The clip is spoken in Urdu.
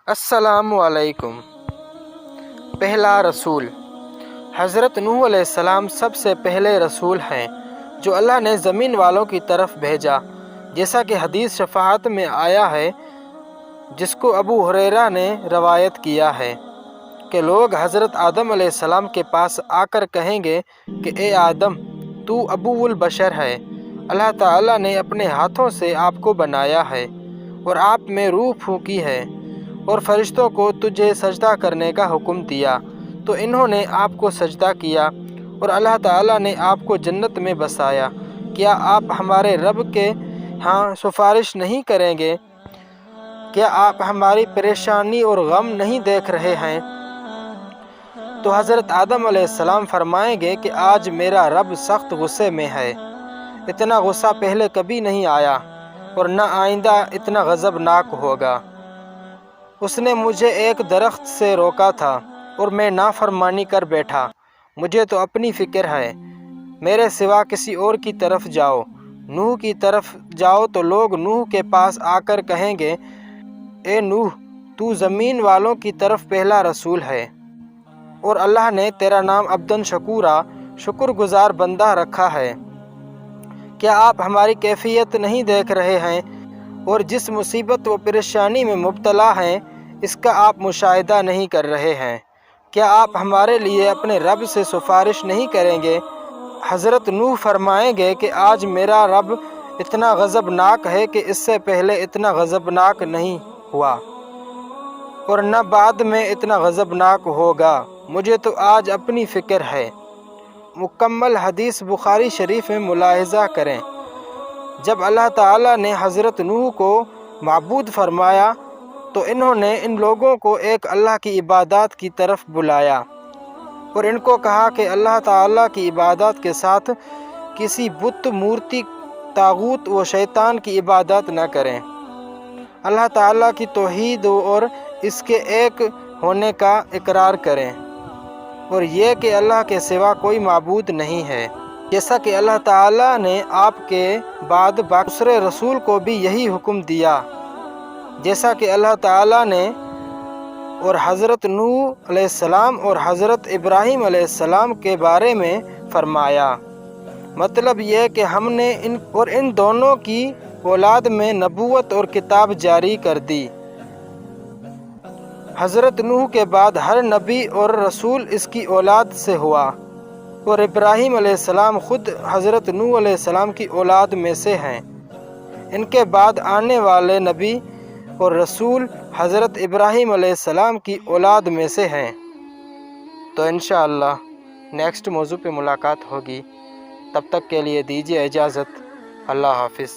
السلام علیکم۔ پہلا رسول حضرت نوح علیہ السلام سب سے پہلے رسول ہیں جو اللہ نے زمین والوں کی طرف بھیجا، جیسا کہ حدیث شفاعت میں آیا ہے، جس کو ابو ہریرہ نے روایت کیا ہے کہ لوگ حضرت آدم علیہ السلام کے پاس آ کر کہیں گے کہ اے آدم، تو ابو البشر ہے، اللہ تعالیٰ نے اپنے ہاتھوں سے آپ کو بنایا ہے اور آپ میں روح پھونکی ہے اور فرشتوں کو تجھے سجدہ کرنے کا حکم دیا، تو انہوں نے آپ کو سجدہ کیا اور اللہ تعالیٰ نے آپ کو جنت میں بسایا۔ کیا آپ ہمارے رب کے ہاں سفارش نہیں کریں گے؟ کیا آپ ہماری پریشانی اور غم نہیں دیکھ رہے ہیں؟ تو حضرت آدم علیہ السلام فرمائیں گے کہ آج میرا رب سخت غصے میں ہے، اتنا غصہ پہلے کبھی نہیں آیا اور نہ آئندہ اتنا غضبناک ہوگا۔ اس نے مجھے ایک درخت سے روکا تھا اور میں نافرمانی کر بیٹھا، مجھے تو اپنی فکر ہے، میرے سوا کسی اور کی طرف جاؤ۔ نوح کی طرف جاؤ تو لوگ نوح کے پاس آ کر کہیں گے، اے نوح، تو زمین والوں کی طرف پہلا رسول ہے اور اللہ نے تیرا نام عبدً شکورا، شکر گزار بندہ رکھا ہے۔ کیا آپ ہماری کیفیت نہیں دیکھ رہے ہیں اور جس مصیبت و پریشانی میں مبتلا ہیں اس کا آپ مشاہدہ نہیں کر رہے ہیں؟ کیا آپ ہمارے لیے اپنے رب سے سفارش نہیں کریں گے؟ حضرت نوح فرمائیں گے کہ آج میرا رب اتنا غضبناک ہے کہ اس سے پہلے اتنا غضبناک نہیں ہوا اور نہ بعد میں اتنا غضبناک ہوگا، مجھے تو آج اپنی فکر ہے۔ مکمل حدیث بخاری شریف میں ملاحظہ کریں۔ جب اللہ تعالیٰ نے حضرت نوح کو معبود فرمایا تو انہوں نے ان لوگوں کو ایک اللہ کی عبادات کی طرف بلایا اور ان کو کہا کہ اللہ تعالیٰ کی عبادات کے ساتھ کسی بت، مورتی، طاغوت و شیطان کی عبادت نہ کریں، اللہ تعالیٰ کی توحید اور اس کے ایک ہونے کا اقرار کریں اور یہ کہ اللہ کے سوا کوئی معبود نہیں ہے، جیسا کہ اللہ تعالیٰ نے آپ کے بعد دوسرے رسول کو بھی یہی حکم دیا، جیسا کہ اللہ تعالیٰ نے اور حضرت نوح علیہ السلام اور حضرت ابراہیم علیہ السلام کے بارے میں فرمایا۔ مطلب یہ کہ ہم نے ان دونوں کی اولاد میں نبوت اور کتاب جاری کر دی۔ حضرت نوح کے بعد ہر نبی اور رسول اس کی اولاد سے ہوا اور ابراہیم علیہ السلام خود حضرت نوح علیہ السلام کی اولاد میں سے ہیں۔ ان کے بعد آنے والے نبی اور رسول حضرت ابراہیم علیہ السلام کی اولاد میں سے ہیں۔ تو انشاءاللہ نیکسٹ موضوع پہ ملاقات ہوگی، تب تک کے لیے دیجیے اجازت، اللہ حافظ۔